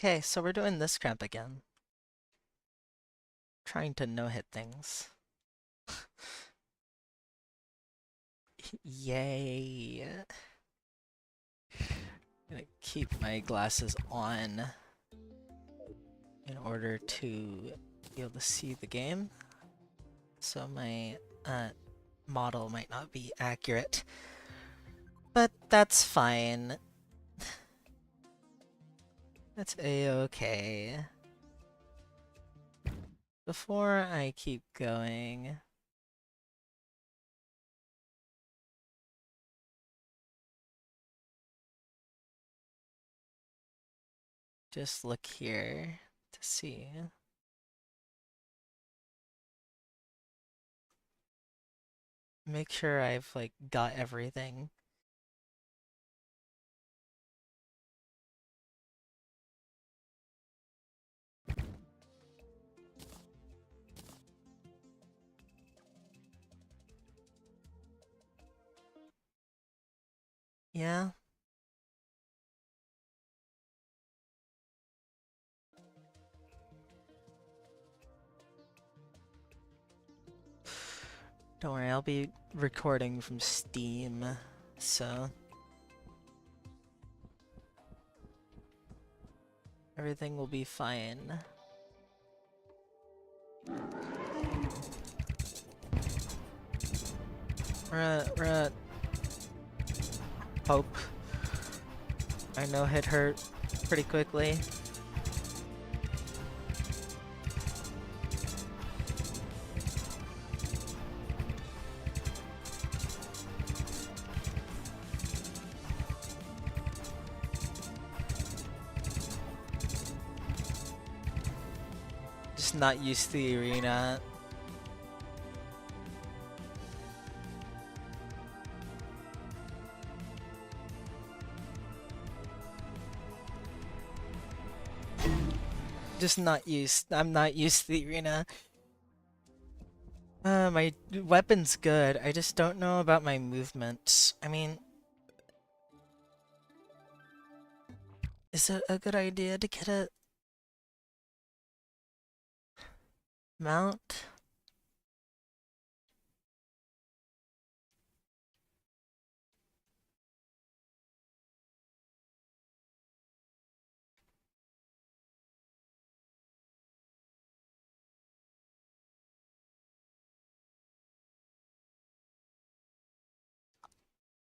Okay, so we're doing this crap again. Trying to no-hit things. Yay. Gonna keep my glasses on in order to be able to see the game. So my model might not be accurate. But that's fine. That's a-okay. Before I keep going, just look here to see. Make sure I've like got everything. Yeah. Don't worry, I'll be recording from Steam, so everything will be fine. We're at hope I know hit hurt pretty quickly. Just not used to the arena. I'm not used to the arena. My weapon's good, I just don't know about my movement. I mean, is it a good idea to get a mount?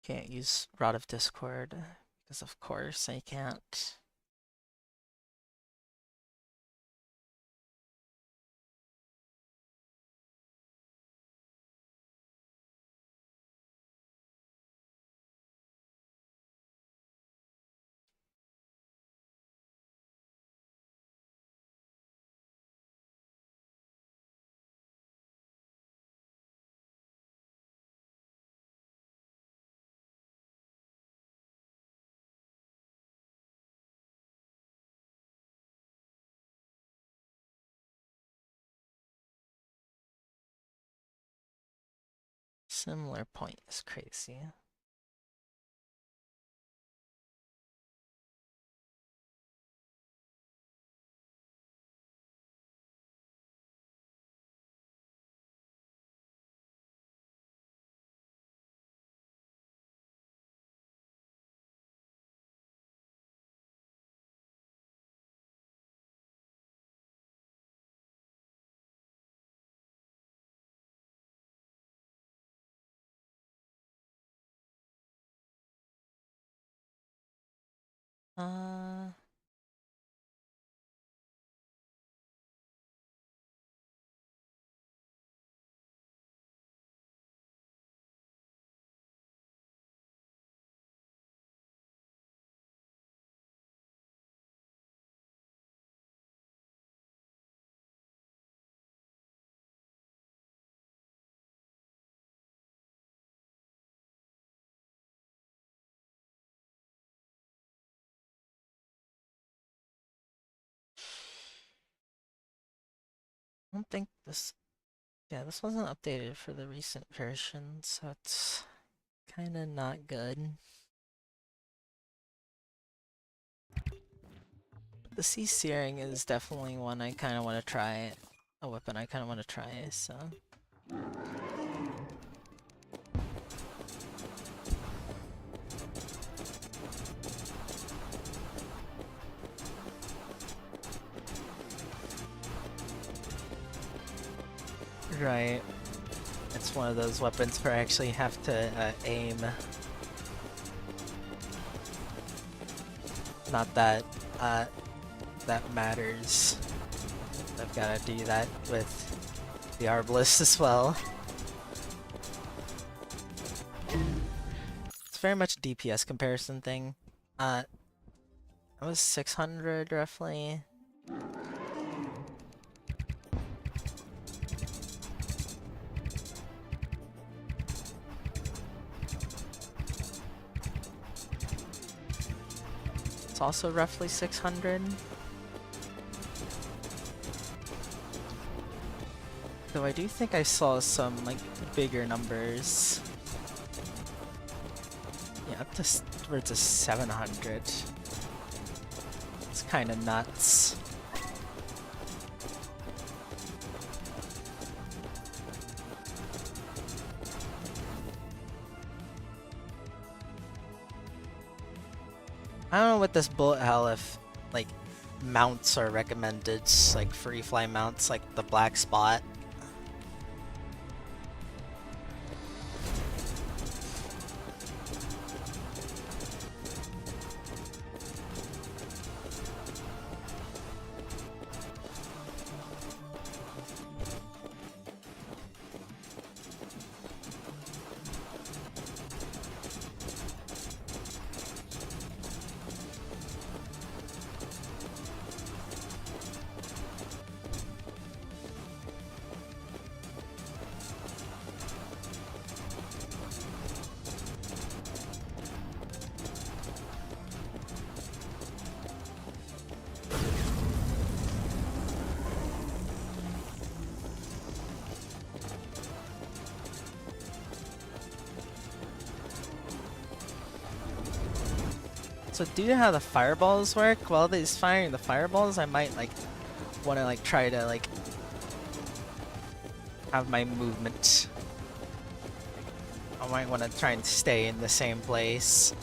Can't use Rod of Discord, because of course I can't. Similar point is crazy. Uh, I don't think this... Yeah, this wasn't updated for the recent version, so it's kinda not good. the sea searing is definitely one I kind of want to try. A weapon I kind of want to try, so... Right. It's one of those weapons where I actually have to aim. Not that that matters. I've got to do that with the Arbalist as well. It's very much a DPS comparison thing. I was 600 roughly. It's also roughly 600. Though I do think I saw some like bigger numbers. Yeah, up to towards a 700. It's kind of nuts. I don't know with this bullet hell if like mounts are recommended, like free fly mounts like the black spot. So due to how the fireballs work, while he's firing the fireballs, I might like want to like try to like have my movement. I might want to try and stay in the same place.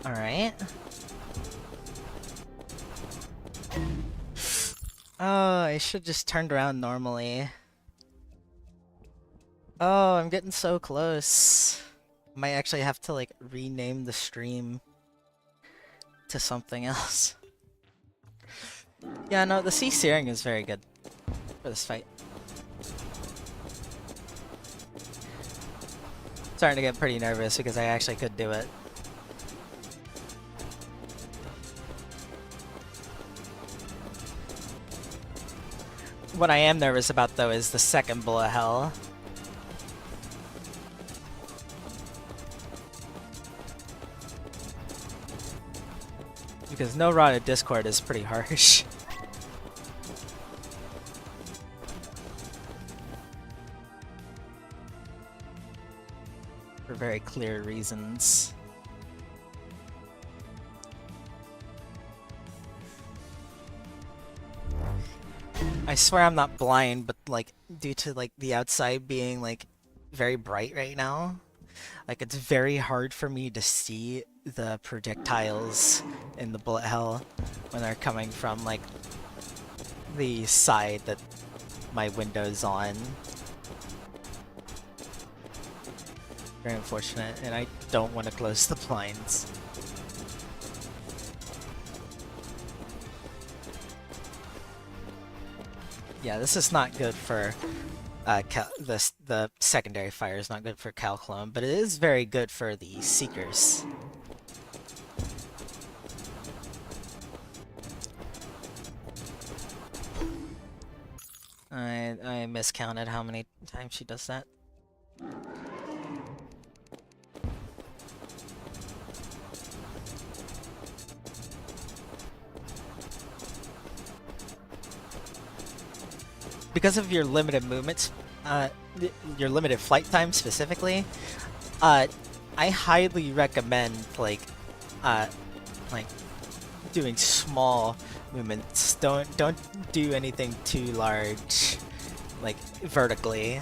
Alright. Oh, I should just turned around normally. Oh, I'm getting so close. Might actually have to like rename the stream to something else. Yeah, no, the sea searing is very good for this fight. Starting to get pretty nervous because I actually could do it. What I am nervous about though is the second bullet hell. Because no rotted discord is pretty harsh. For very clear reasons. I swear I'm not blind, but like due to like the outside being like very bright right now, like it's very hard for me to see the projectiles in the bullet hell when they're coming from like the side that my window's on. Very unfortunate, and I don't want to close the blinds. Yeah, this is not good for the secondary fire is not good for Cal Clone, but it is very good for the Seekers. I miscounted how many times she does that. Because of your limited movements, your limited flight time specifically, I highly recommend like doing small movements. Don't do anything too large, like vertically.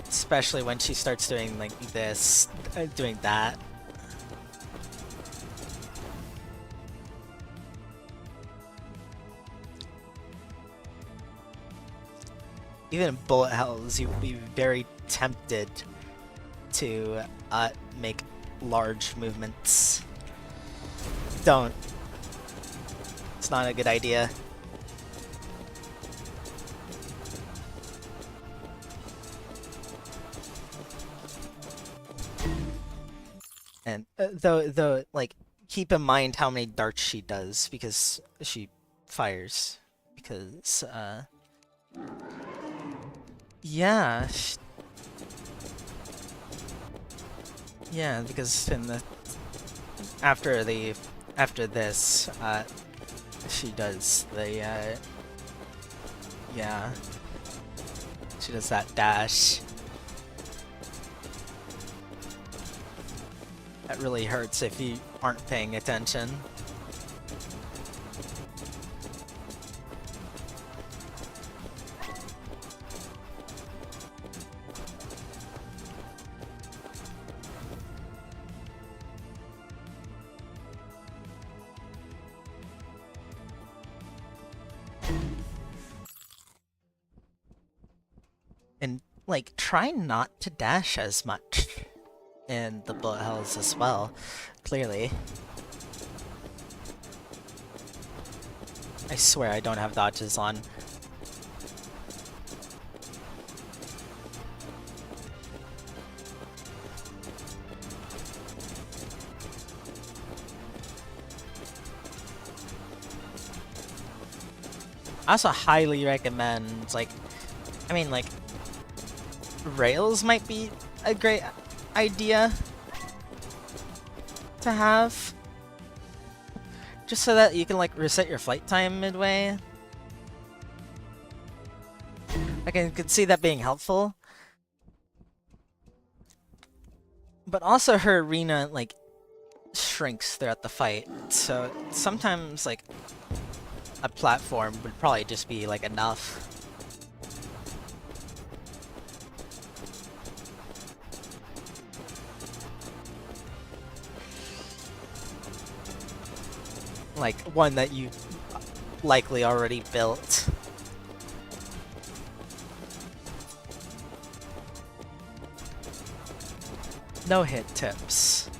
Especially when she starts doing like this, doing that. Even in bullet hells, you'd be very tempted to make large movements. Don't. It's not a good idea. And though, like, keep in mind how many darts she does because she fires. Because yeah, yeah, because in the after this, she does the yeah, she does that dash. That really hurts if you aren't paying attention. And, like, try not to dash as much in the bullet hells as well, clearly. I swear I don't have dodges on. I also highly recommend, like, I mean, like, rails might be a great idea to have. Just so that you can, like, reset your flight time midway. I could see that being helpful. But also her arena, like, shrinks throughout the fight. So sometimes, like, a platform would probably just be, like, enough. Like, one that you likely already built. No-hit tips.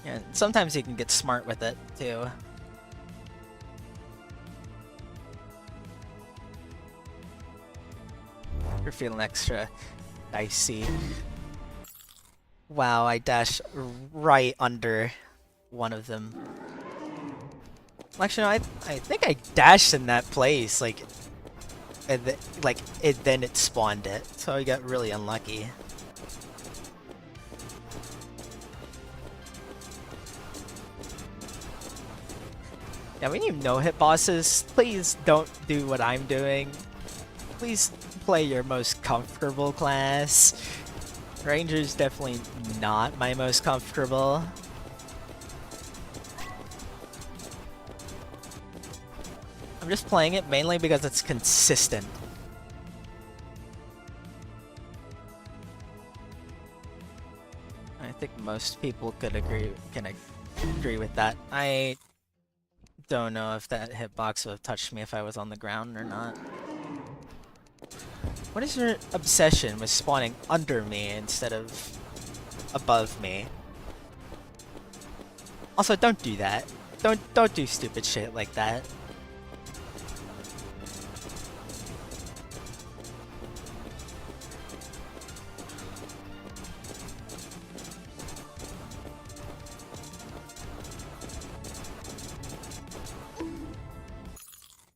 Yeah, sometimes you can get smart with it, too. You're feeling extra dicey. Wow, I dashed right under one of them. Actually, no, I think I dashed in that place, like, and then it spawned it, so I got really unlucky. Yeah, we need no-hit bosses. Please don't do what I'm doing. Please play your most comfortable class. Ranger's definitely not my most comfortable. I'm just playing it mainly because it's consistent. I think most people could can agree with that. I don't know if that hitbox would have touched me if I was on the ground or not. What is your obsession with spawning under me instead of above me? Also, don't do that. Don't do stupid shit like that.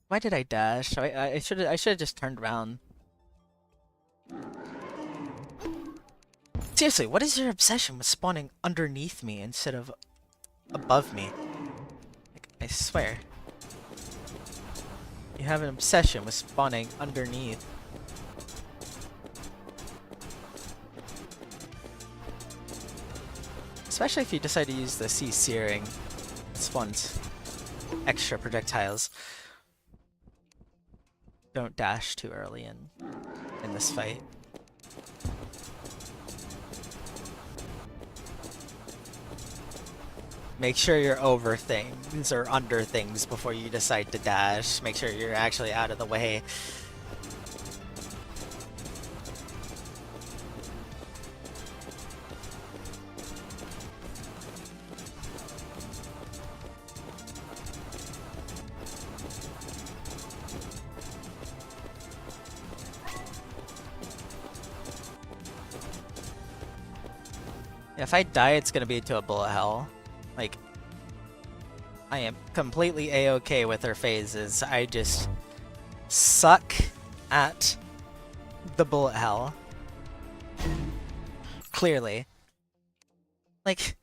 Why did I dash? I should have just turned around. Seriously, what is your obsession with spawning underneath me instead of above me? Like, I swear. You have an obsession with spawning underneath. Especially if you decide to use the sea searing. It spawns extra projectiles. Don't dash too early in this fight. Make sure you're over things or under things before you decide to dash. Make sure you're actually out of the way. If I die, it's gonna be to a bullet hell. Like, I am completely a-okay with her phases. I just suck at the bullet hell. Clearly. Like,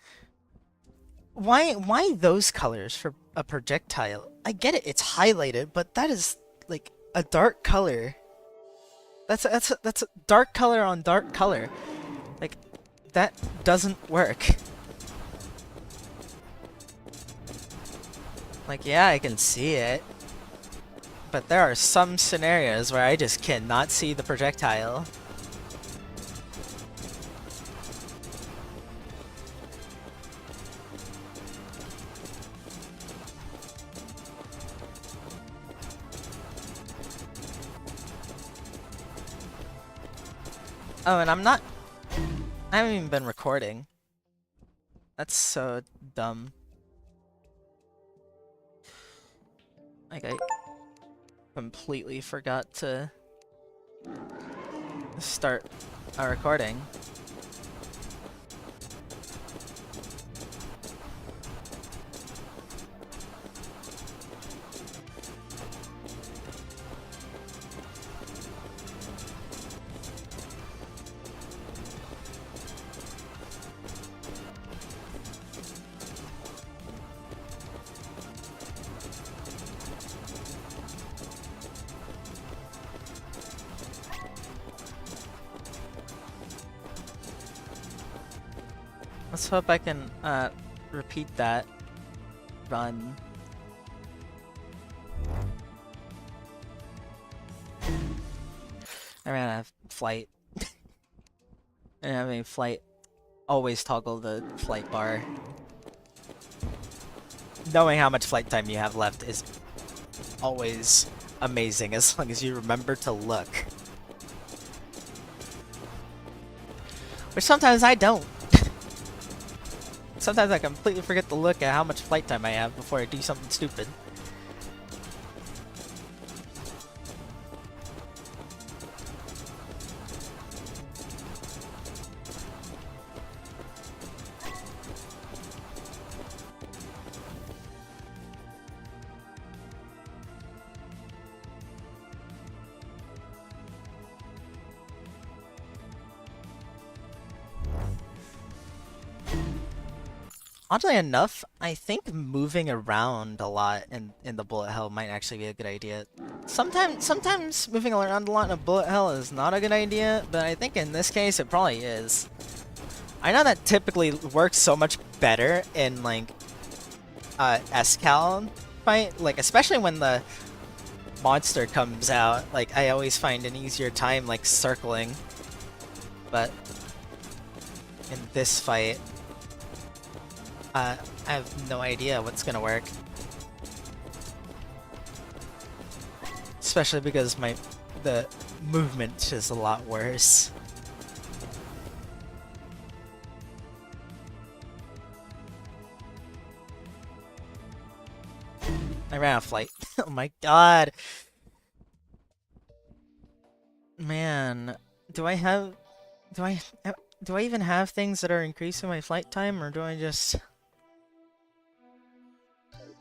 why those colors for a projectile? I get it, it's highlighted, but that is like a dark color. That's a dark color on dark color. Like, that doesn't work. Like, yeah, I can see it, but there are some scenarios where I just cannot see the projectile. Oh, and I haven't even been recording. That's so dumb. Like, I completely forgot to start a recording. Let's hope I can repeat that run. I ran out of flight. I didn't have any flight. Always toggle the flight bar. Knowing how much flight time you have left is always amazing as long as you remember to look. Which sometimes I don't. Sometimes I completely forget to look at how much flight time I have before I do something stupid. Oddly enough, I think moving around a lot in the bullet hell might actually be a good idea. Sometimes moving around a lot in a bullet hell is not a good idea, but I think in this case it probably is. I know that typically works so much better in like SCAL fight, like especially when the monster comes out. Like I always find an easier time like circling, but in this fight, I have no idea what's gonna work. Especially because the movement is a lot worse. I ran out of flight. Oh my god. Man, do I have... Do I... Do I even have things that are increasing my flight time, or do I just...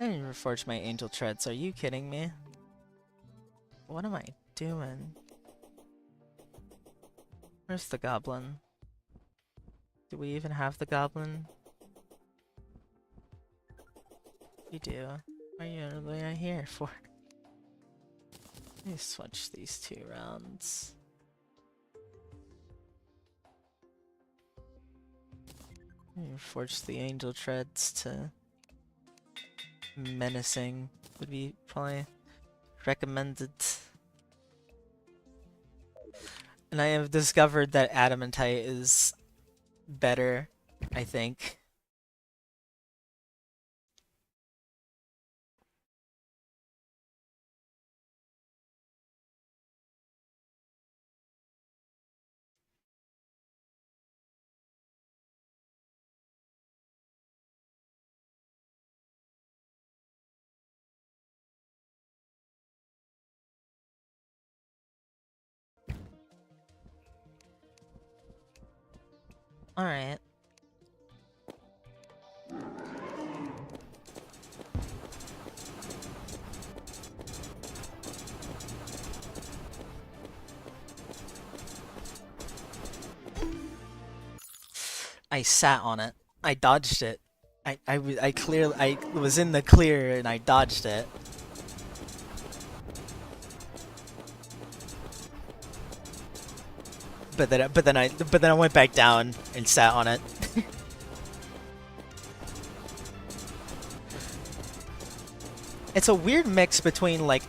I didn't reforge my angel treads, are you kidding me? What am I doing? Where's the goblin? Do we even have the goblin? We do. What are you really here for? Let me switch these 2 rounds. Let me forge the angel treads to menacing would be probably recommended. And I have discovered that adamantite is better, I think. Alright. I sat on it. I dodged it. I was in the clear and I dodged it. But then I went back down and sat on it. It's a weird mix between like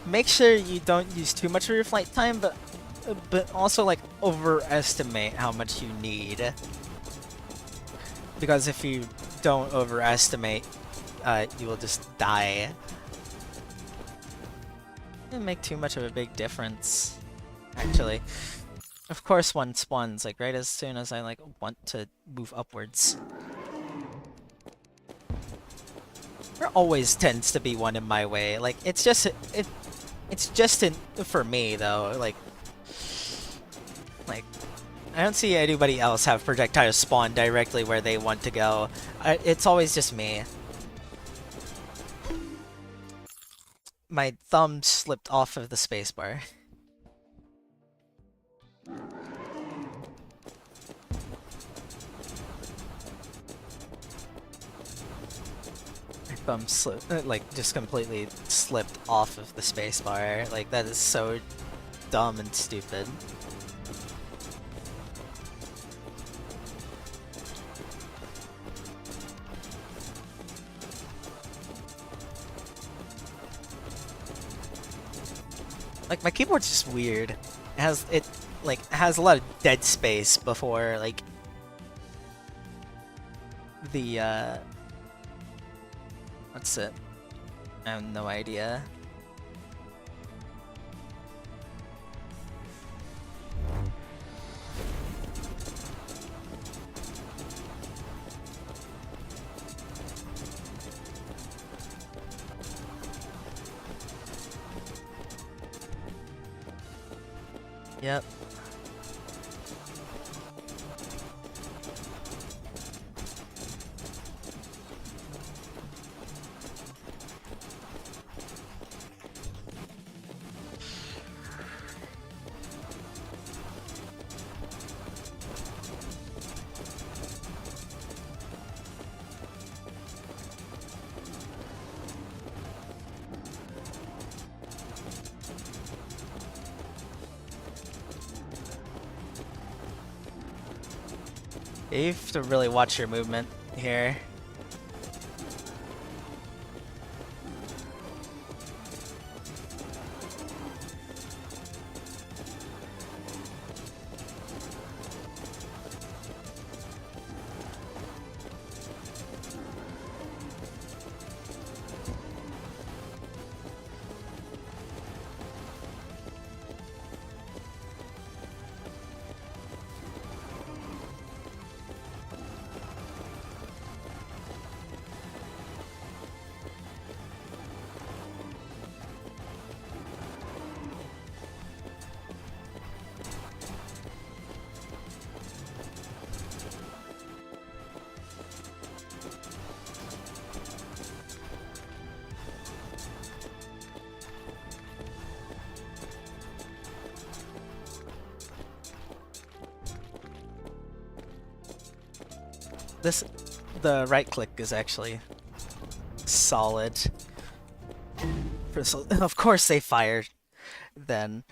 make sure you don't use too much of your flight time, but also like overestimate how much you need. Because if you don't overestimate, you will just die. It didn't make too much of a big difference, actually. Of course one spawns, like, right as soon as I, like, want to move upwards. There always tends to be one in my way. Like, it's just for me, though. Like, I don't see anybody else have projectiles spawn directly where they want to go. It's always just me. My thumb slipped off of the spacebar. My thumb slipped, like, just completely slipped off of the spacebar. Like, that is so dumb and stupid. Like, my keyboard's just weird. It has a lot of dead space before, like, the, what's it? I have no idea. Yep. You have to really watch your movement here. the right click is actually solid. Of course they fire. Then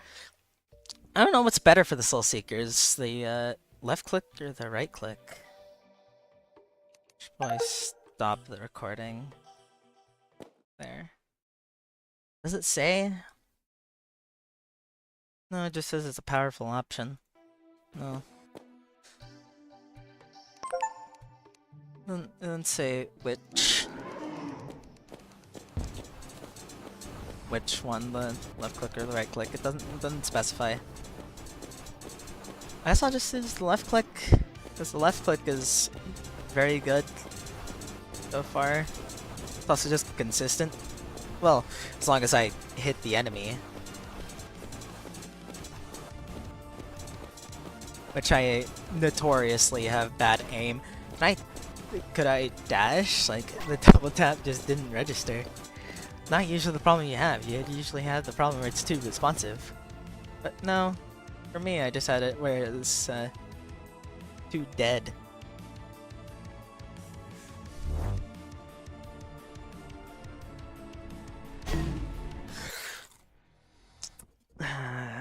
I don't know what's better for the Soul Seekers, the left click or the right click. Should probably stop the recording. There. Does it say? No, it just says it's a powerful option. No. It doesn't say which one, the left click or the right click. It doesn't specify. I guess I'll just use the left click, because the left click is very good so far. It's also just consistent. Well, as long as I hit the enemy. Which I notoriously have bad aim. Could I dash? Like, the double tap just didn't register. Not usually the problem you have. You usually have the problem where it's too responsive. But no, for me I just had it where it was too dead.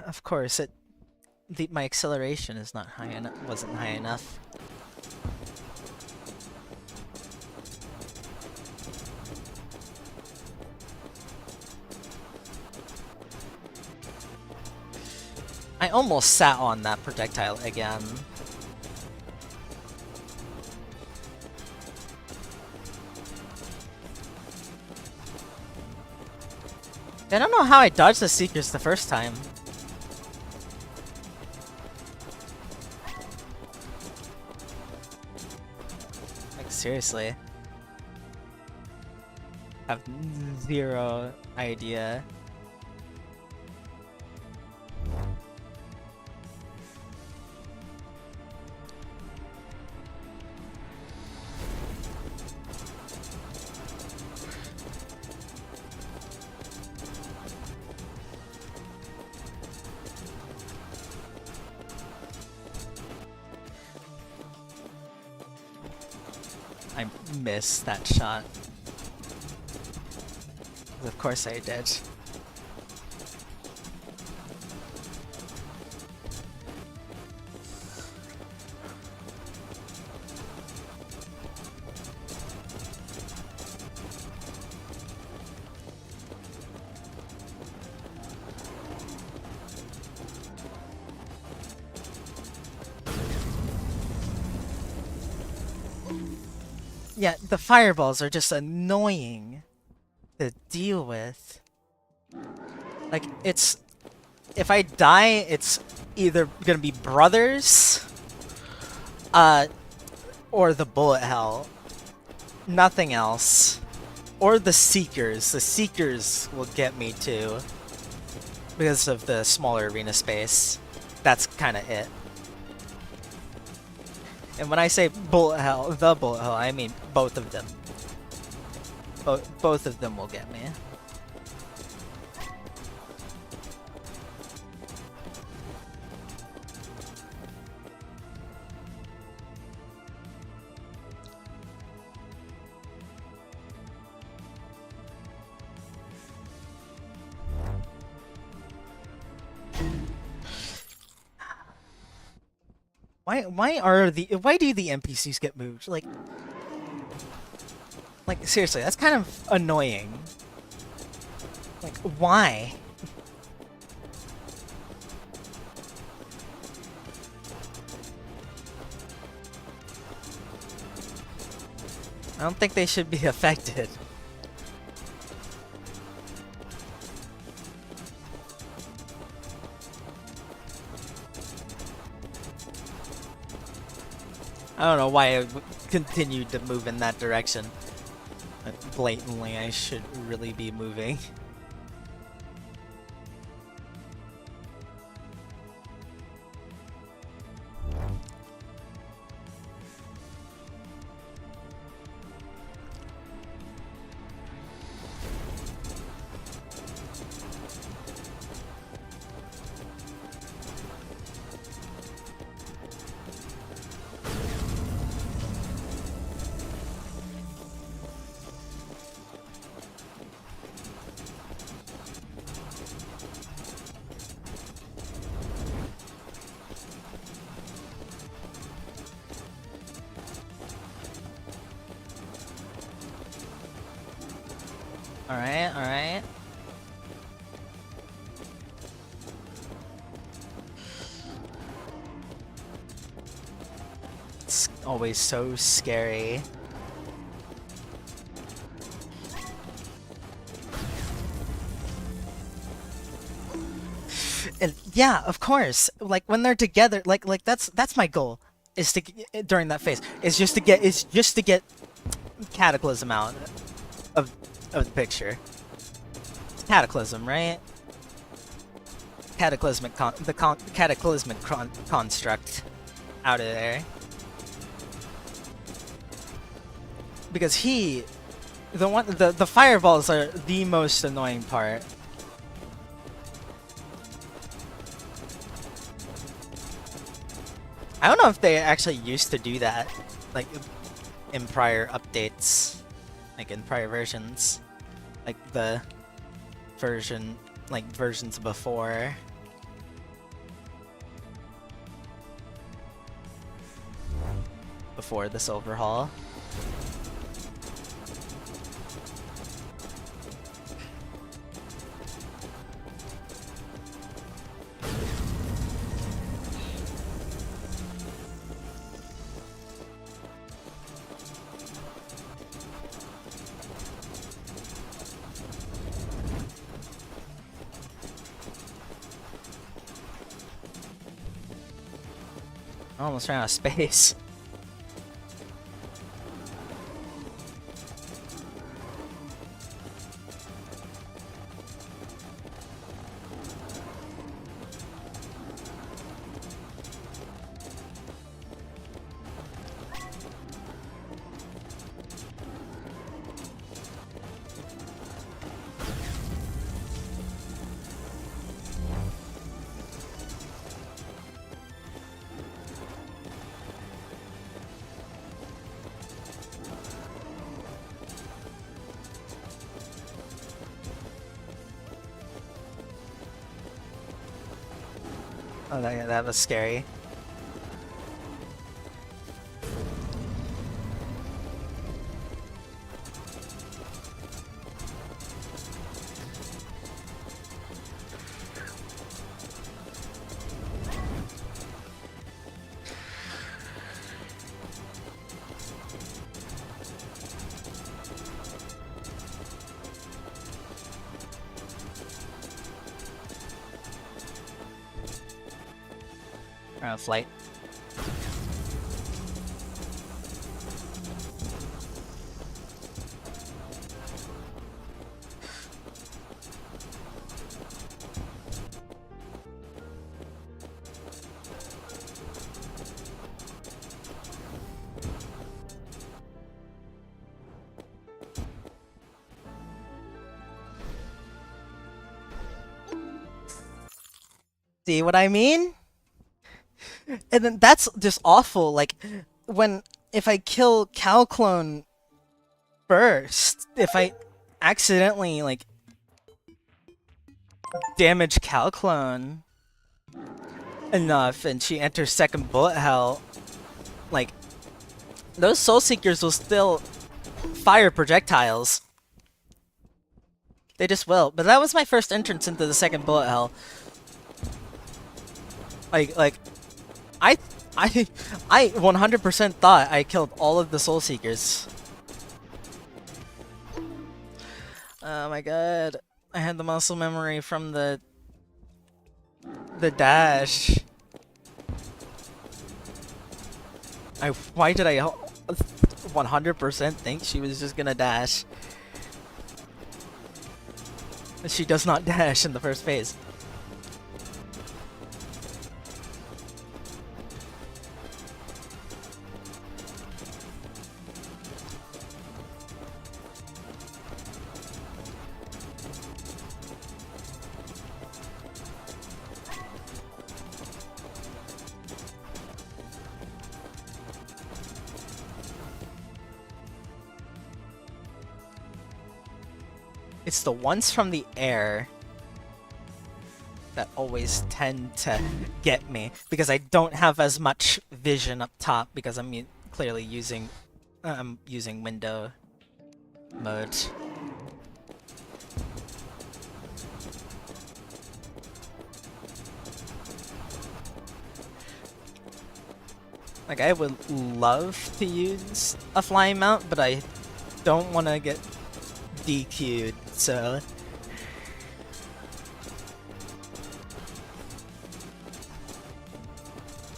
Of course, my acceleration is not high enough. Wasn't high enough. I almost sat on that projectile again. I don't know how I dodged the Seekers the first time. Like, seriously. I have zero idea. I missed that shot. Of course I did. Yeah, the fireballs are just annoying to deal with. Like, if I die, it's either gonna be brothers, or the bullet hell. Nothing else. Or the Seekers. The Seekers will get me too, because of the smaller arena space. That's kinda it. And when I say bullet hell, I mean both of them. Both of them will get me. Why do the NPCs get moved? Like seriously, that's kind of annoying. Like, why? I don't think they should be affected. I don't know why I continued to move in that direction. But blatantly, I should really be moving. Alright, alright. It's always so scary. And yeah, of course. Like when they're together, like that's my goal. Is to during that phase. Is just to get Cataclysm out of the picture. Cataclysm, right? Cataclysmic cataclysmic construct out of there. Because the fireballs are the most annoying part. I don't know if they actually used to do that, like in prior updates, like in prior versions, like the versions before. Before this overhaul. I almost ran out of space. Oh, that was scary. Flight. See what I mean? And then that's just awful. Like, if I kill Clone first, if I accidentally, like, damage Clone enough and she enters second bullet hell, like, those Soul Seekers will still fire projectiles. They just will. But that was my first entrance into the second bullet hell. I 100% thought I killed all of the Soul Seekers. Oh my god. I had the muscle memory from the dash. Why did I 100% think she was just gonna dash? She does not dash in the first phase. It's the ones from the air that always tend to get me, because I don't have as much vision up top because I'm clearly using window mode. Like, I would love to use a flying mount, but I don't want to get DQ'd, so...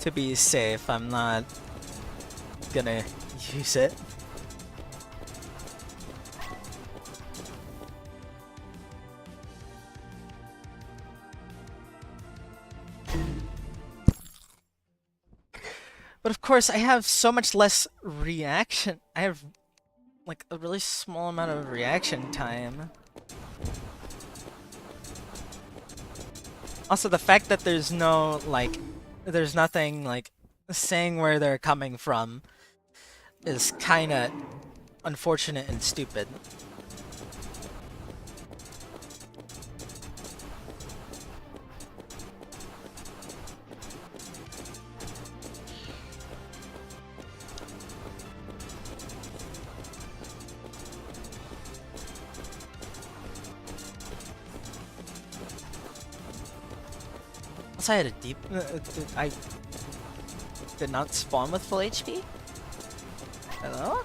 To be safe, I'm not gonna use it. But of course, I have so much less reaction. I have like a really small amount of reaction time. Also, the fact that there's no, like, there's nothing, like, saying where they're coming from is kinda unfortunate and stupid. I had a deep... I did not spawn with full HP? Hello?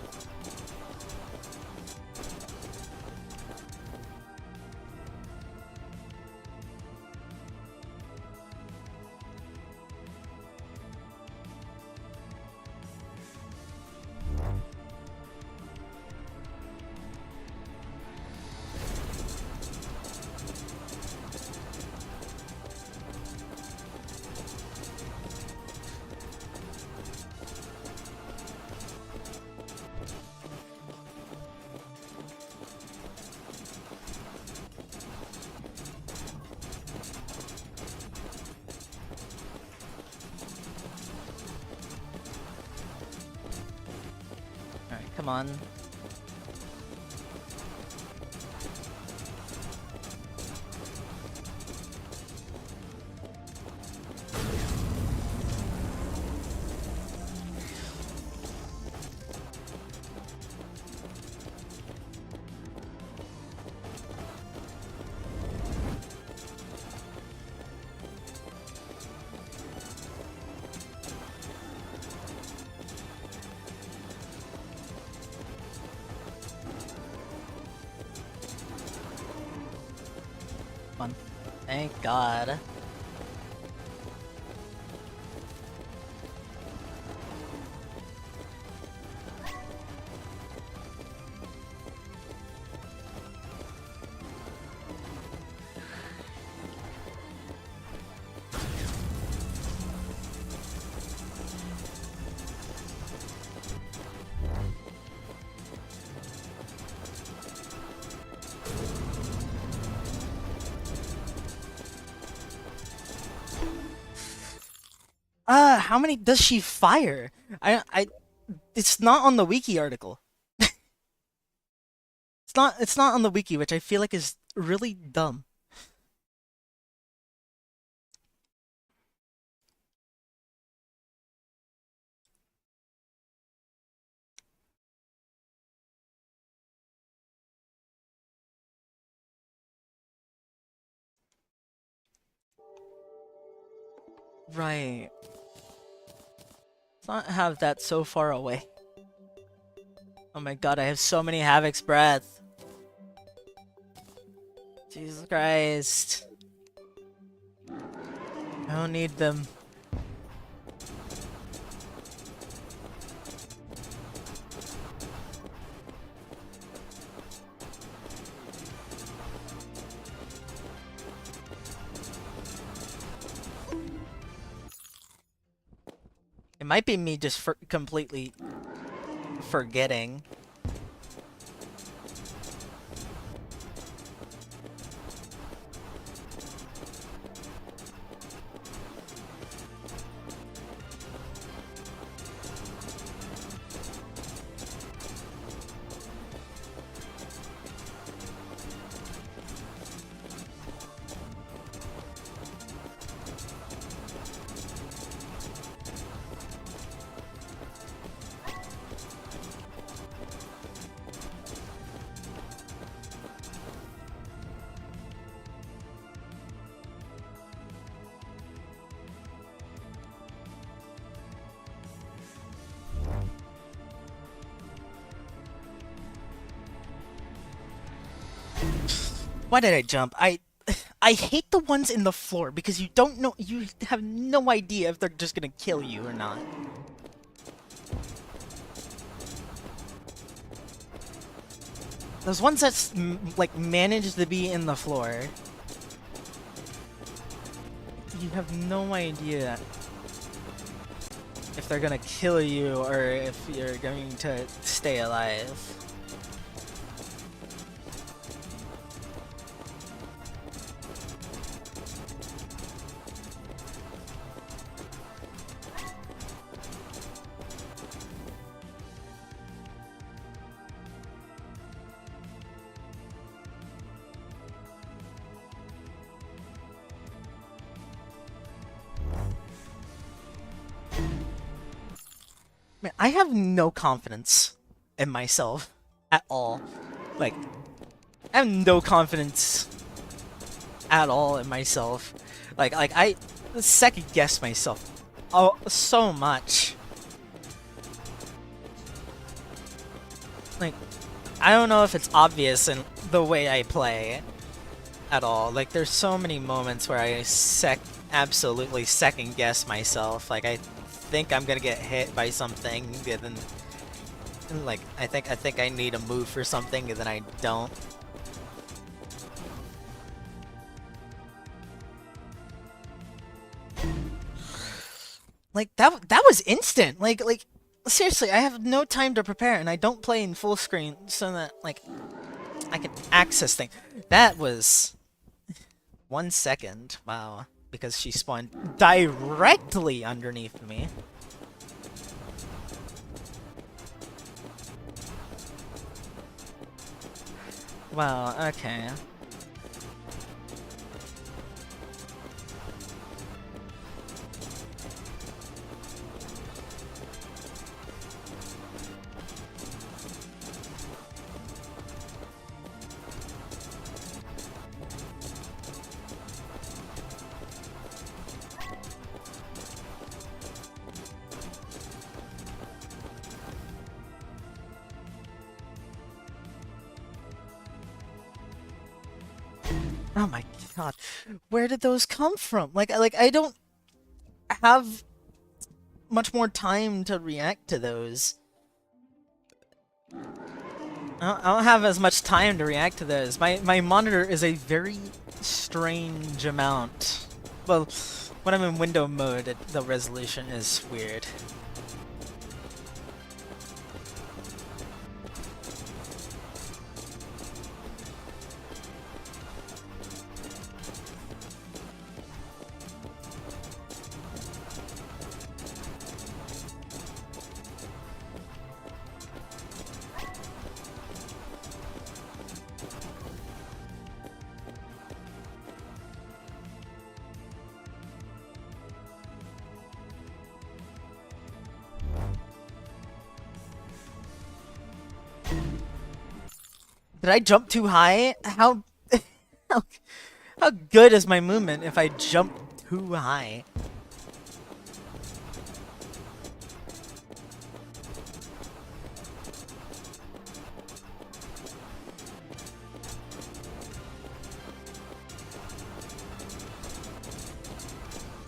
Come on. Thank God. How many does she fire? It's not on the wiki article. It's not on the wiki, which I feel like is really dumb. Right. Let's not have that so far away. Oh my god, I have so many Havoc's breath. Jesus Christ. I don't need them. It might be me just completely forgetting. Why did I jump? I hate the ones in the floor because you don't know, you have no idea if they're just gonna kill you or not. Those ones that like manage to be in the floor, you have no idea if they're gonna kill you or if you're going to stay alive. Man, I have no confidence in myself at all. Like, I have no confidence at all in myself. Like I second guess myself so much. Like, I don't know if it's obvious in the way I play at all. Like, there's so many moments where I absolutely second guess myself. Like, I think I'm gonna get hit by something, and then like I think I need a move for something, and then I don't. Like that was instant. Like seriously, I have no time to prepare, and I don't play in full screen so that like I can access things. That was 1 second. Wow. Because she spawned directly underneath me. Wow, okay. Oh my god, where did those come from? Like I don't have much more time to react to those. I don't have as much time to react to those. My monitor is a very strange amount. Well, when I'm in window mode, the resolution is weird. Did I jump too high? How how good is my movement if I jump too high?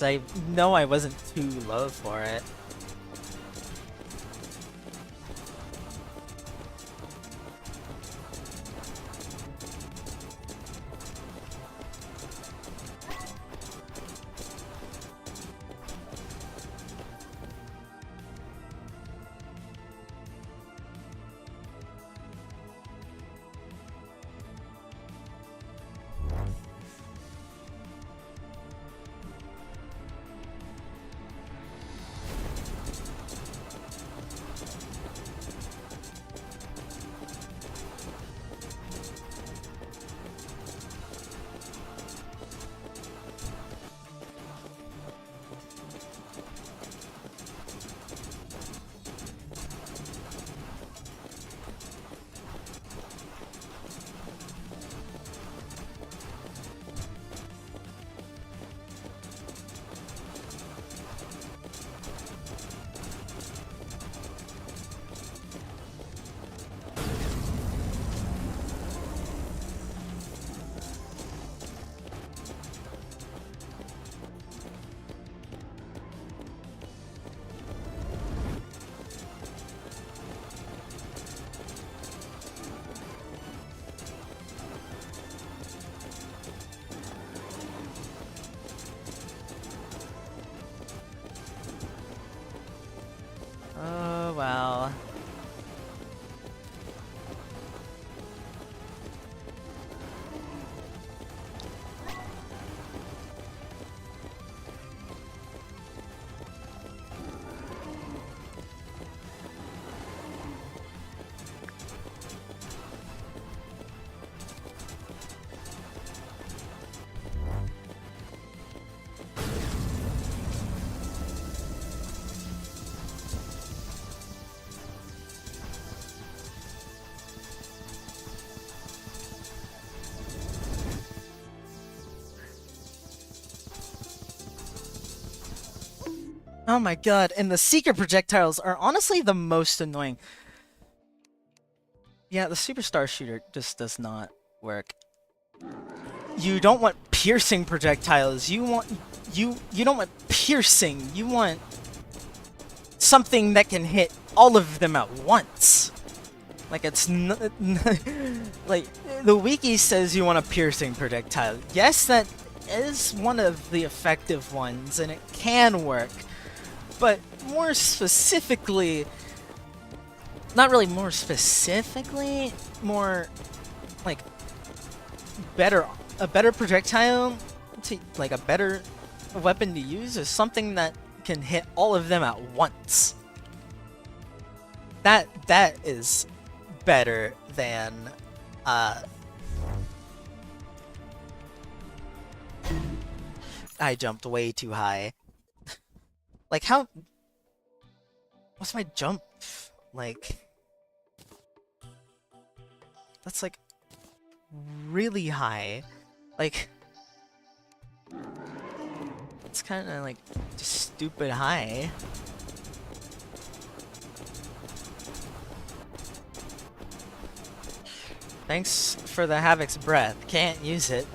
I know I wasn't too low for it. Oh my god, and the secret projectiles are honestly the most annoying. Yeah, the superstar shooter just does not work. You don't want piercing projectiles. You don't want piercing. You want something that can hit all of them at once. Like it's like the wiki says you want a piercing projectile. Yes, that is one of the effective ones and it can work. But more specifically, not really more specifically, more like a better projectile to like a better weapon to use is something that can hit all of them at once. That is better than I jumped way too high. Like how what's my jump like? That's like really high. Like it's kind of like just stupid high. Thanks for the Havoc's breath. Can't use it.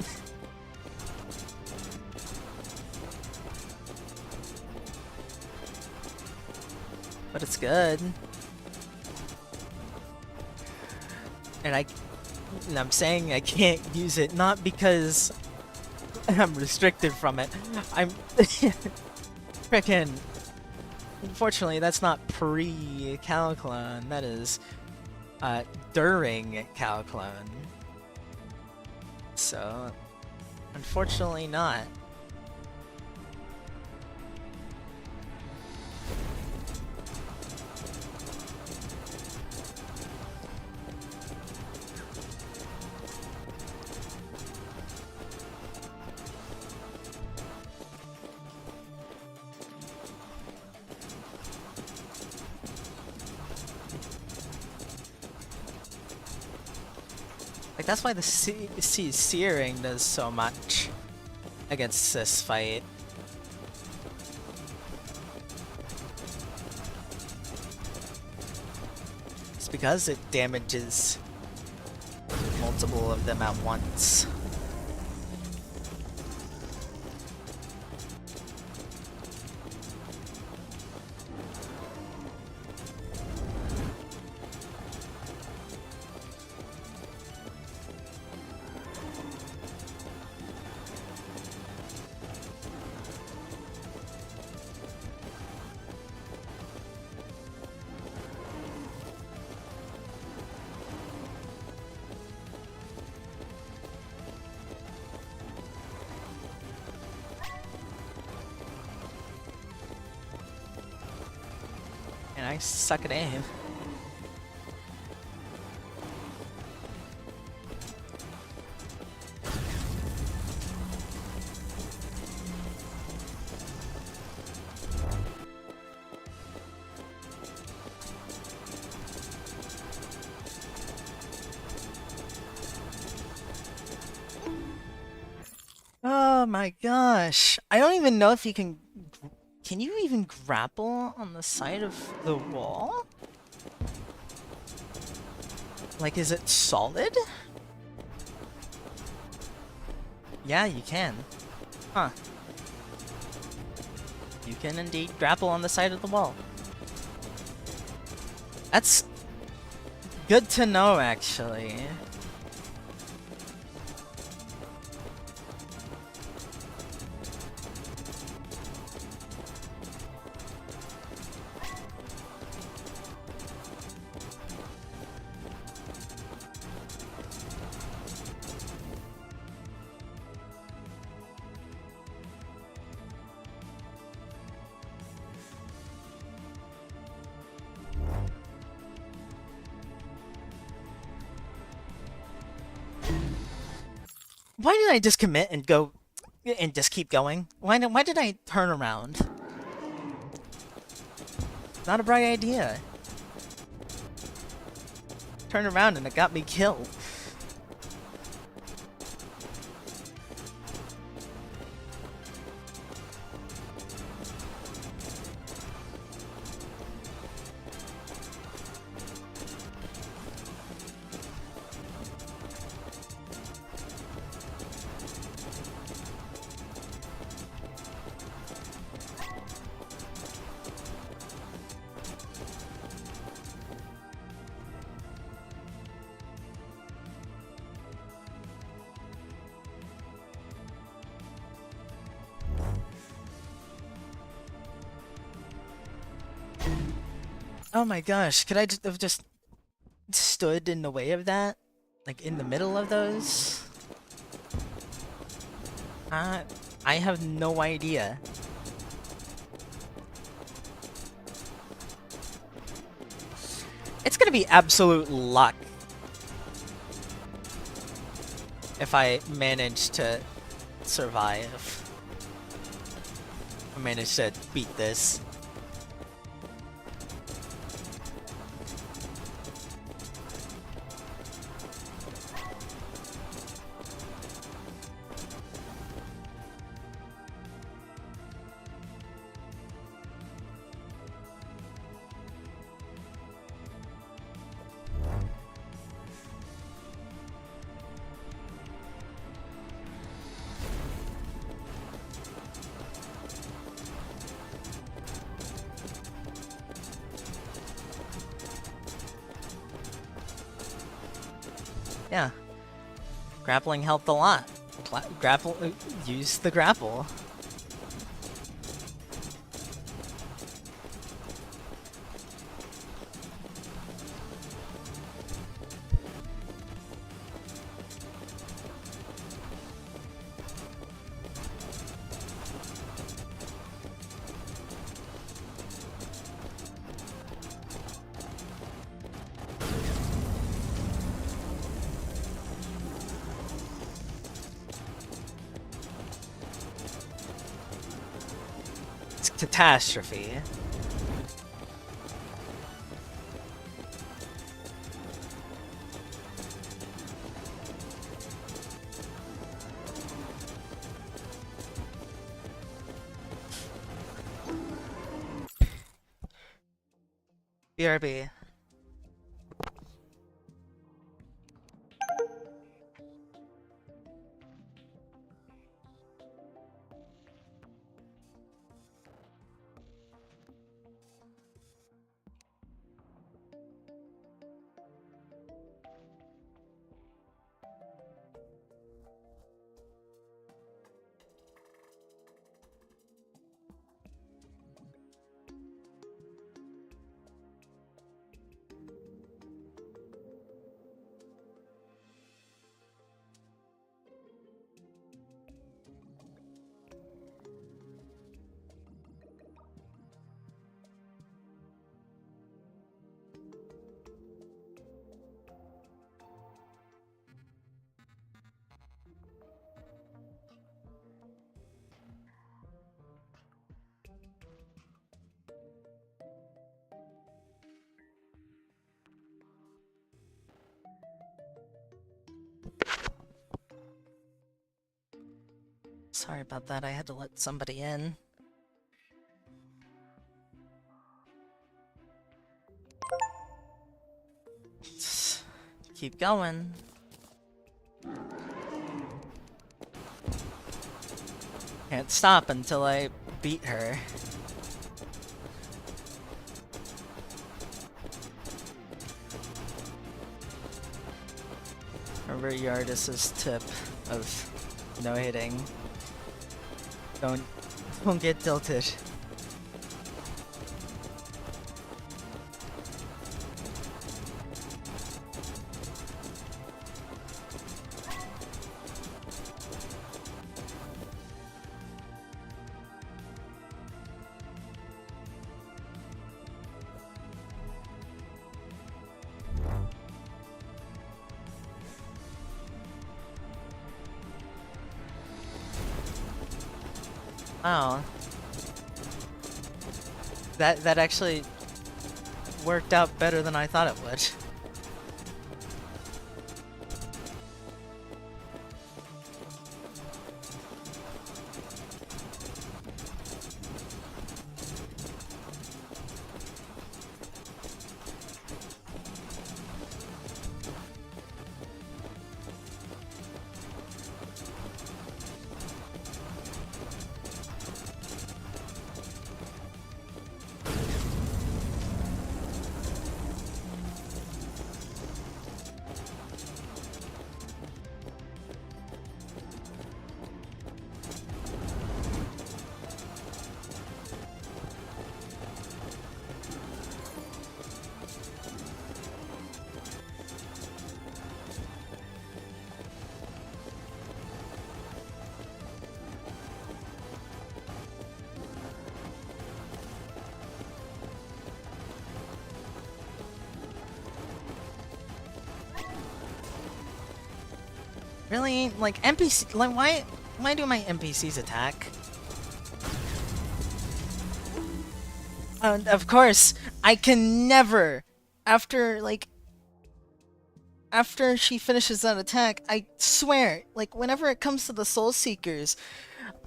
But it's good. And I'm saying I can't use it not because I'm restricted from it. I'm frickin'. Unfortunately, that's not pre-Calclone. That is during Calclone. So, unfortunately not. Like that's why the searing does so much against this fight. It's because it damages multiple of them at once. And I suck at aim. Oh my gosh. I don't even know if you can... Can you even grapple on the side of the wall? Like, is it solid? Yeah, you can. Huh. You can indeed grapple on the side of the wall. That's good to know, actually. Why did I just commit and go and just keep going? Why did I turn around? Not a bright idea. Turned around and it got me killed. Oh my gosh, could I just have just stood in the way of that? Like in the middle of those? Uh, I have no idea. It's gonna be absolute luck if I manage to survive. I manage to beat this. Yeah. Grappling helped a lot. Use the grapple. It's catastrophe. BRB. Sorry about that, I had to let somebody in. Keep going. Can't stop until I beat her. Remember Yardis's tip of no hitting. Don't get tilted. Wow. That actually worked out better than I thought it would. Really? Like, NPC... Like, why do my NPCs attack? And of course, I can never... After, like... After she finishes that attack, I swear, like, whenever it comes to the Soul Seekers,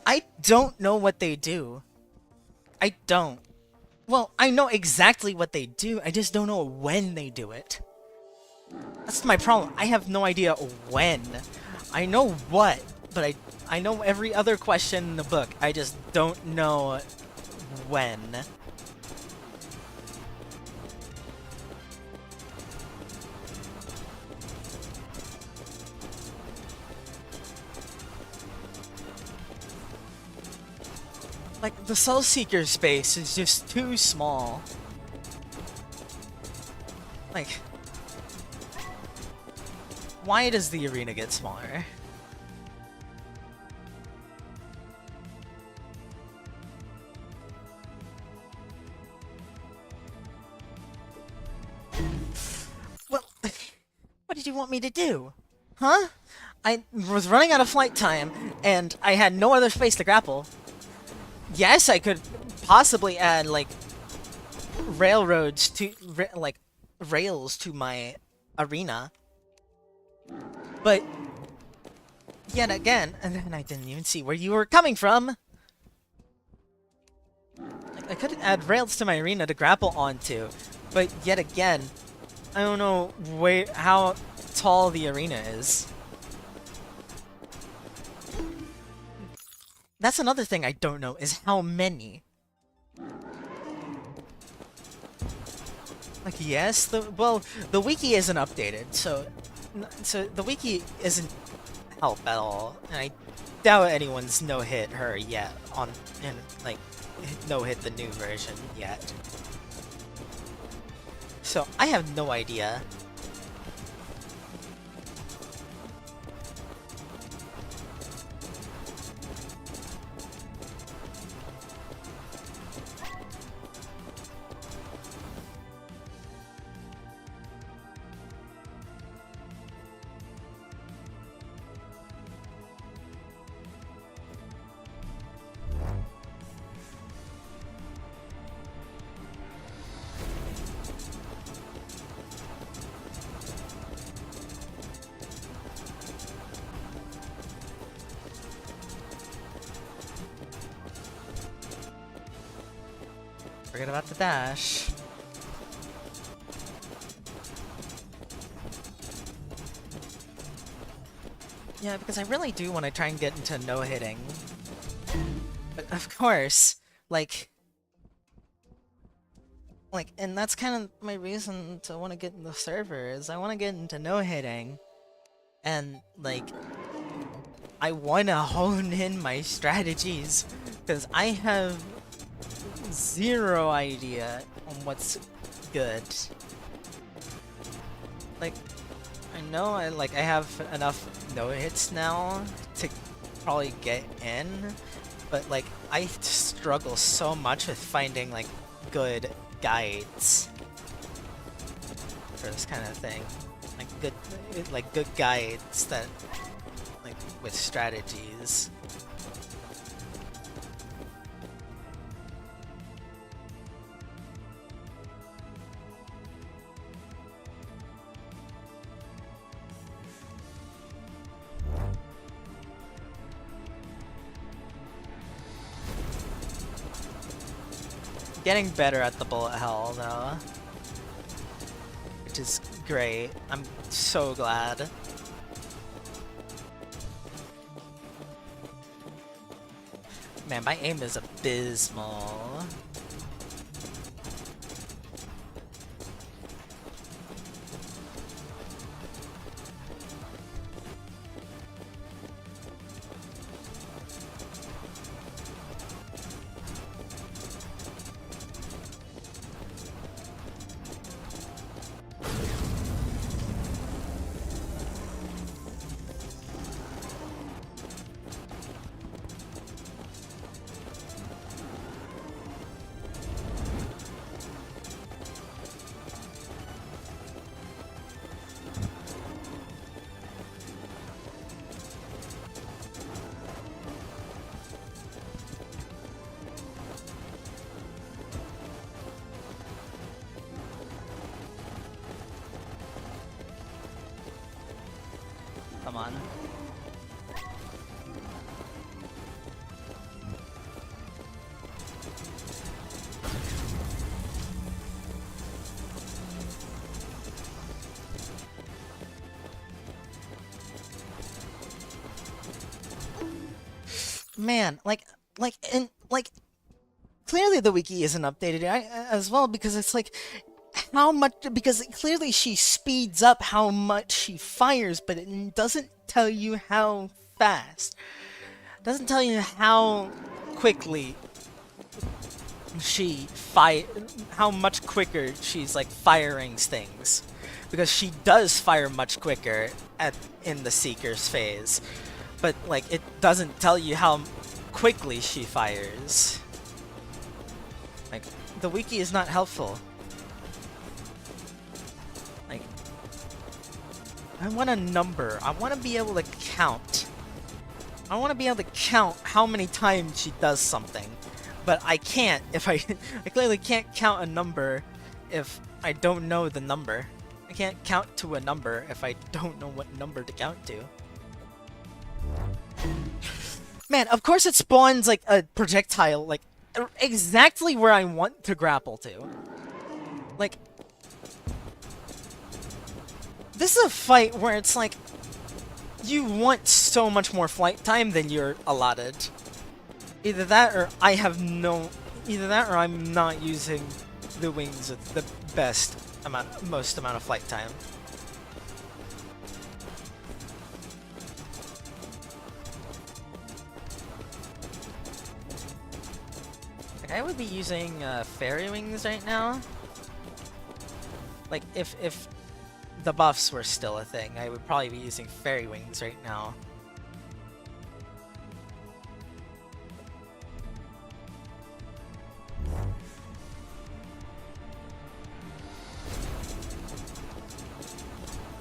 I don't know what they do. I don't. Well, I know exactly what they do, I just don't know when they do it. That's my problem. I have no idea when. I know what, but I know every other question in the book. I just don't know when. Like, the Soul Seeker space is just too small. Like, why does the arena get smaller? Well, what did you want me to do? Huh? I was running out of flight time, and I had no other space to grapple. Yes, I could possibly add, like, railroads to, like, rails to my arena. But, yet again, and then I didn't even see where you were coming from! Like, I could add rails to my arena to grapple onto, but yet again, I don't know how tall the arena is. That's another thing I don't know, is how many. Like, yes, the wiki isn't updated, so the wiki isn't help at all, and I doubt anyone's no-hit her yet like, no-hit the new version yet. So, I have no idea. Forget about the dash. Yeah, because I really do want to try and get into no-hitting. But of course, like, and that's kind of my reason to want to get in the server, is I want to get into no-hitting. And, like, I want to hone in my strategies, because I have zero idea on what's good. Like, I know I have enough no-hits now to probably get in, but like, I struggle so much with finding like good guides for this kind of thing. Like good guides that, like, with strategies. Getting better at the bullet hell, though. Which is great. I'm so glad. Man, my aim is abysmal. Come on. Man, clearly the wiki isn't updated as well, because it's like, how much, because clearly she speeds up how much she fires, but it doesn't tell you how fast. It doesn't tell you how quickly how much quicker she's like firing things. Because she does fire much quicker in the Seeker's phase. But like, it doesn't tell you how quickly she fires. Like, the wiki is not helpful. Like, I want a number. I want to be able to count. I want to be able to count how many times she does something. But I can't if I clearly can't count a number if I don't know the number. I can't count to a number if I don't know what number to count to. Man, of course it spawns like a projectile like exactly where I want to grapple to. Like, this is a fight where it's like you want so much more flight time than you're allotted. Either that or either that or I'm not using the wings with the most amount of flight time. Like, I would be using fairy wings right now. Like, if the buffs were still a thing, I would probably be using fairy wings right now.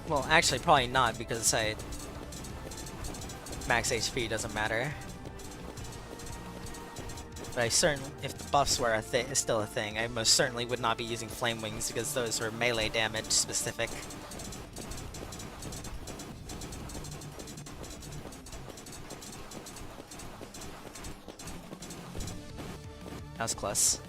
Well, actually, probably not, because max HP doesn't matter. But if the buffs were still a thing, I most certainly would not be using flame wings, because those were melee damage specific. That was close.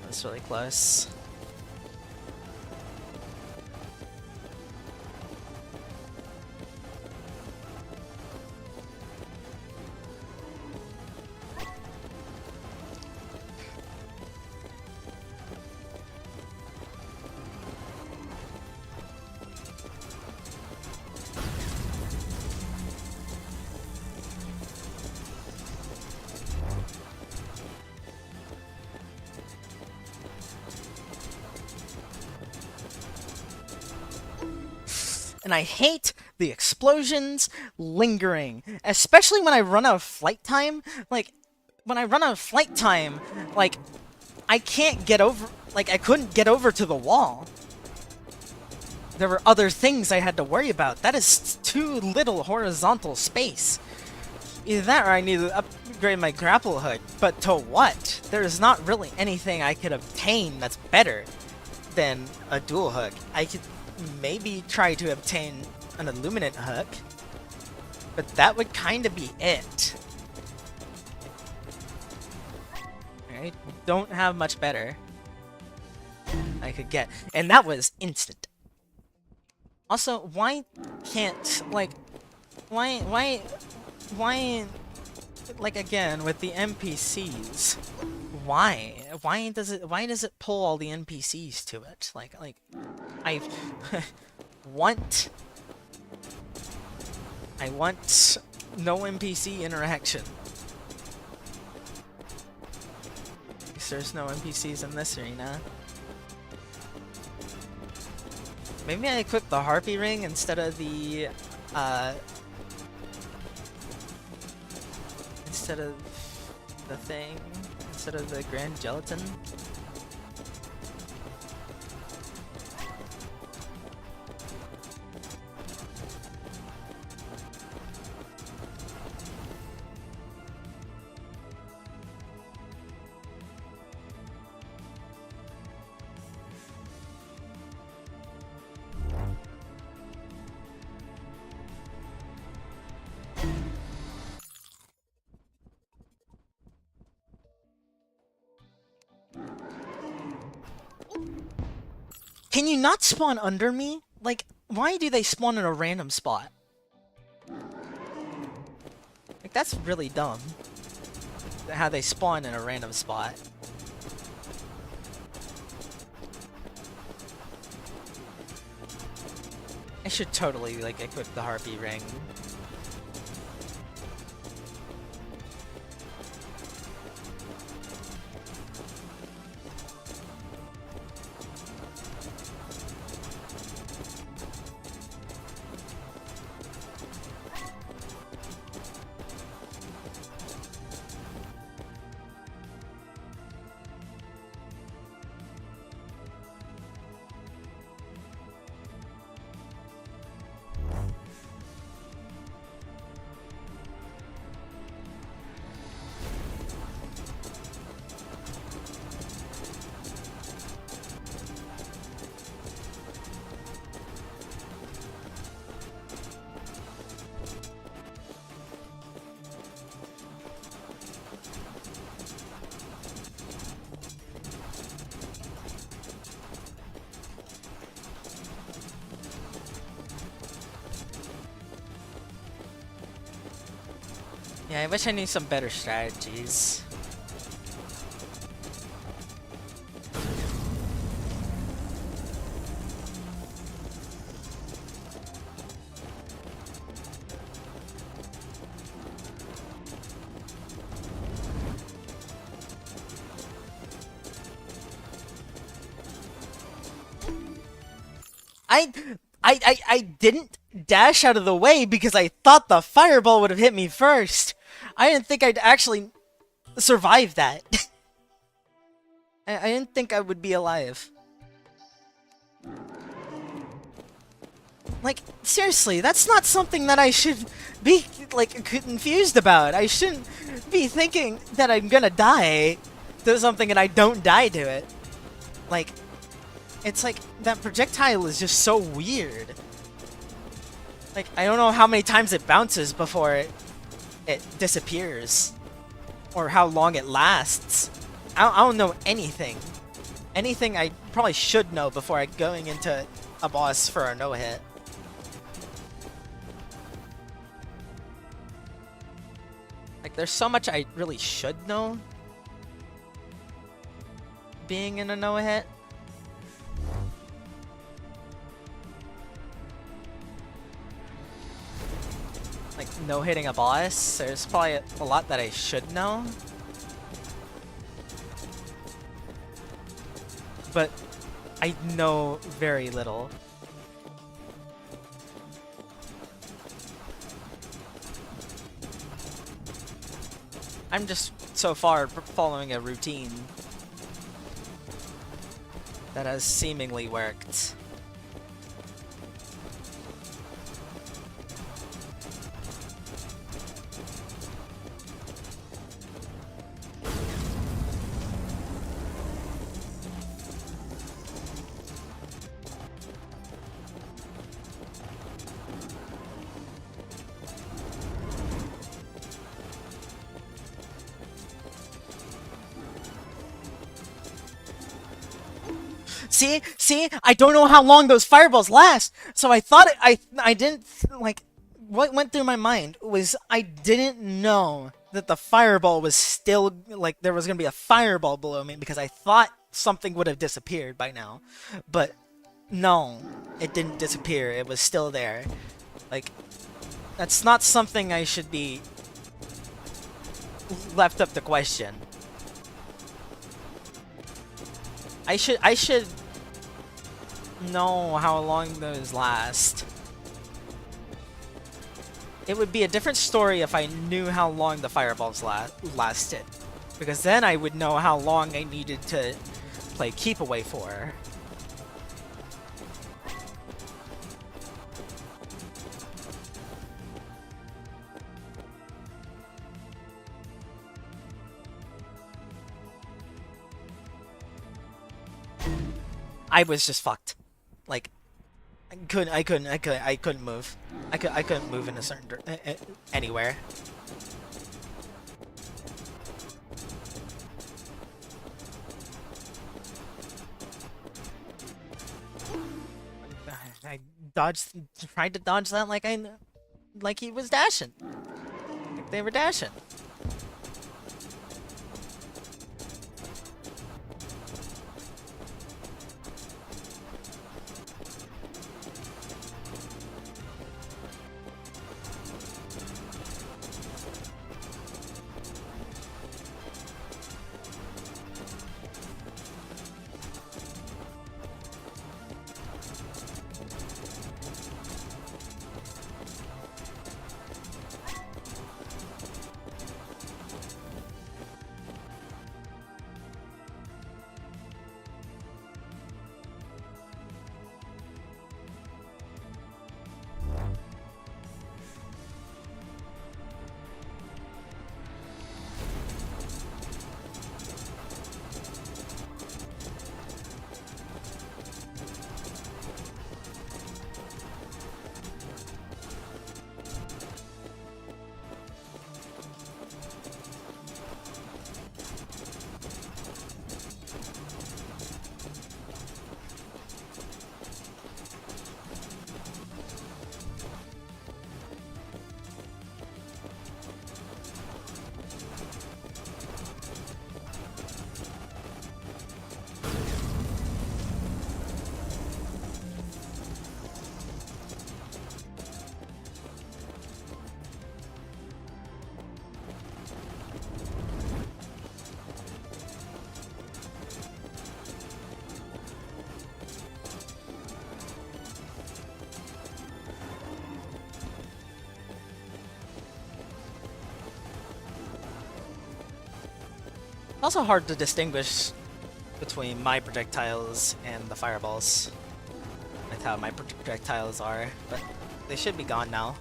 That's really close. And I hate the explosions lingering, especially when I run out of flight time. Like, when I run out of flight time, like, I can't get over, like, I couldn't get over to the wall. There were other things I had to worry about. That is too little horizontal space. Either that or I need to upgrade my grapple hook, but to what? There's not really anything I could obtain that's better than a dual hook. I could maybe try to obtain an illuminate hook, but that would kind of be it. I don't have much better I could get, and that was instant. Also, why can't, like, why, like, again, with the NPCs, why does it pull all the NPCs to it? Like, I want no NPC interaction. Because there's no NPCs in this arena. Maybe I equip the Harpy Ring instead of the instead of the thing, instead of the grand gelatin. Can you not spawn under me? Like, why do they spawn in a random spot? Like, that's really dumb. How they spawn in a random spot. I should totally, like, equip the Harpy Ring. Yeah, I wish I knew some better strategies. I didn't dash out of the way because I thought the fireball would have hit me first. I didn't think I'd actually survive that. I didn't think I would be alive. Like, seriously, that's not something that I should be, like, confused about. I shouldn't be thinking that I'm gonna die to something and I don't die to it. Like, it's like, that projectile is just so weird. Like, I don't know how many times it bounces before it disappears. Or how long it lasts. I don't know anything. Anything I probably should know before going into a boss for a no-hit. Like, there's so much I really should know being in a no-hit. Like, no-hitting a boss, there's probably a lot that I should know. But I know very little. I'm just so far following a routine that has seemingly worked. See, I don't know how long those fireballs last. So I thought I didn't, like, what went through my mind was I didn't know that the fireball was still, like, there was gonna be a fireball below me because I thought something would have disappeared by now. But no, it didn't disappear. It was still there. Like, that's not something I should be left up to question. I should know how long those last. It would be a different story if I knew how long the fireballs lasted. Because then I would know how long I needed to play keep away for. I was just fucked. Like, I couldn't move. I couldn't move in a certain anywhere. I tried to dodge that like he was dashing. Like they were dashing. Also hard to distinguish between my projectiles and the fireballs. With how my projectiles are, but they should be gone now.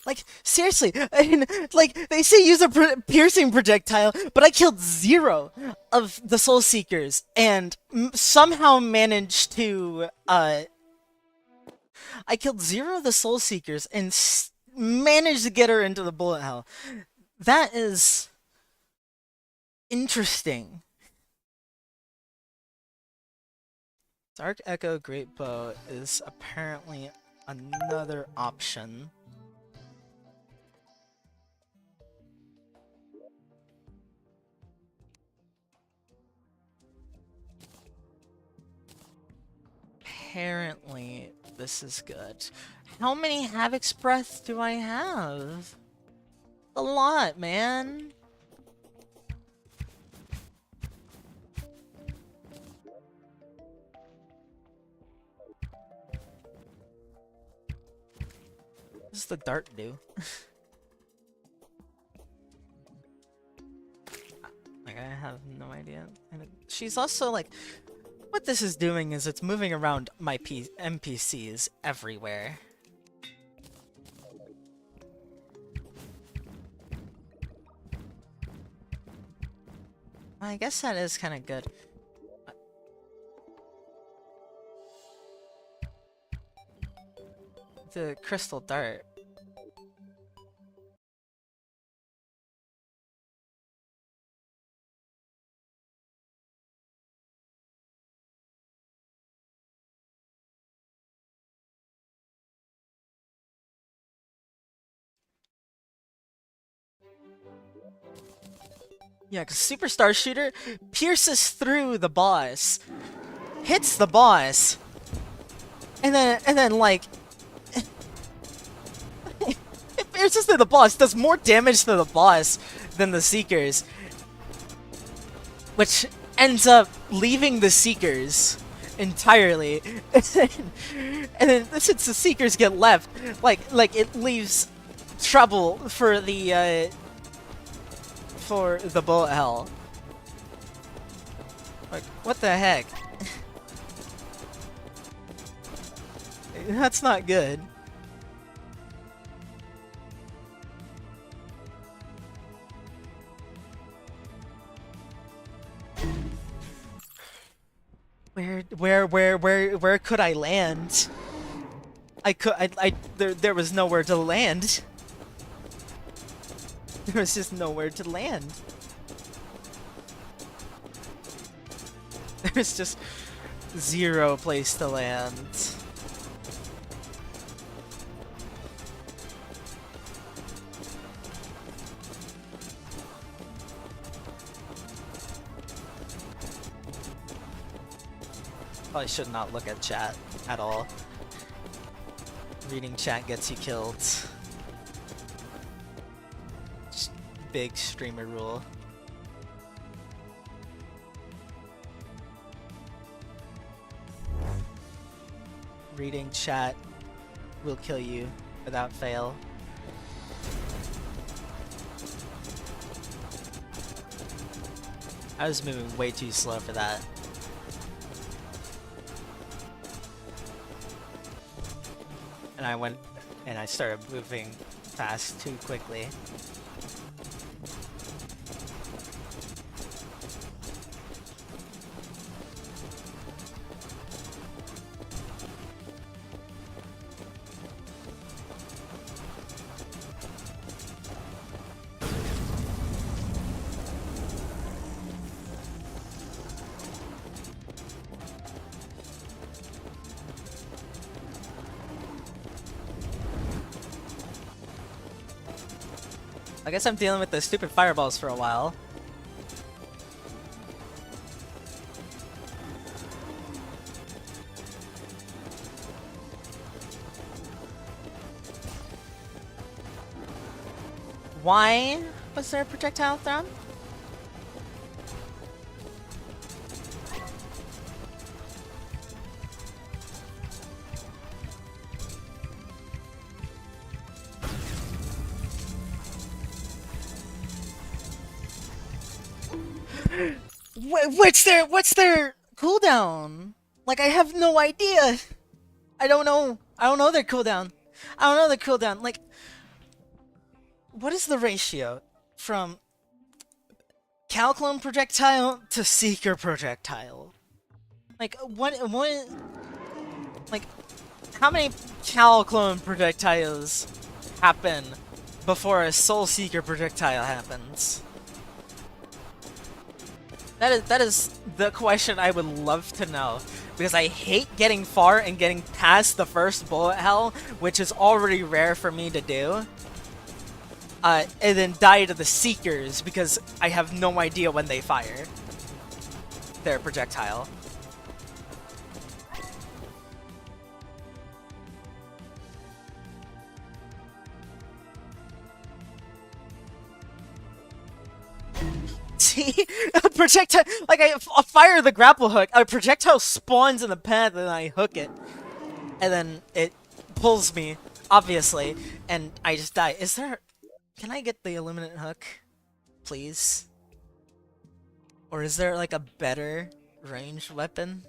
Like, seriously, I mean, like, they say use a piercing projectile, but I killed 0 of the Soul Seekers, and somehow managed to, I killed 0 of the Soul Seekers, and managed to get her into the bullet hell. That is interesting. Dark Echo Great Bow is apparently another option. Apparently, this is good. How many Havoc's Breath do I have? A lot, man. What does the dart do? Like, I have no idea. And she's also like, what this is doing is it's moving around my NPCs everywhere. I guess that is kind of good. The crystal dart. Yeah, because Superstar Shooter pierces through the boss, hits the boss, and then like it pierces through the boss, does more damage to the boss than the Seekers, which ends up leaving the Seekers entirely. And then since the Seekers get left, like it leaves trouble for the bullet hell. Like, what the heck? That's not good. Where could I land? There was nowhere to land. There was just nowhere to land. There's just zero place to land. Probably should not look at chat at all. Reading chat gets you killed. Just big streamer rule. Reading chat will kill you without fail. I was moving way too slow for that. And I went and I started moving fast too quickly. I guess I'm dealing with the stupid fireballs for a while. Why was there a projectile thrown? What's their cooldown? Like, I have no idea. I don't know their cooldown. I don't know their cooldown. Like, what is the ratio from Clone projectile to Seeker projectile? Like, like, how many Clone projectiles happen before a Soul Seeker projectile happens? That is the question I would love to know, because I hate getting far and getting past the first bullet hell, which is already rare for me to do. And then die to the Seekers because I have no idea when they fire their projectile. See? A projectile, like I fire the grapple hook, a projectile spawns in the path and I hook it. And then it pulls me, obviously, and I just die. Can I get the Illuminate hook, please? Or is there like a better ranged weapon?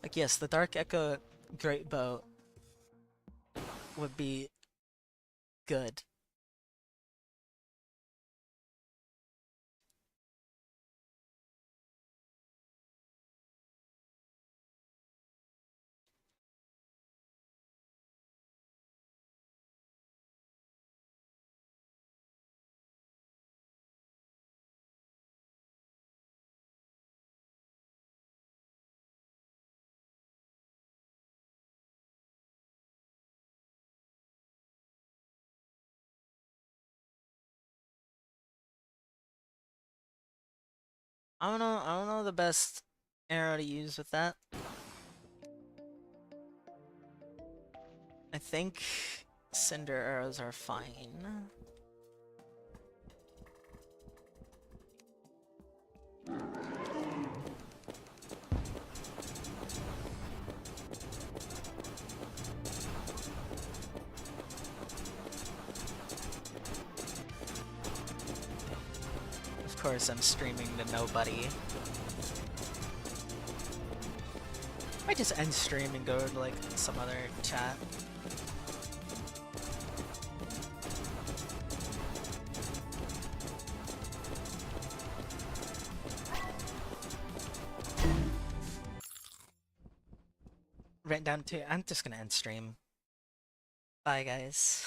Like, yes, the Dark Echo Great Bow would be good. I don't know the best arrow to use with that. I think cinder arrows are fine. Of course, I'm streaming to nobody. I just end stream and go to like some other chat. Right down to I'm just gonna end stream. Bye guys.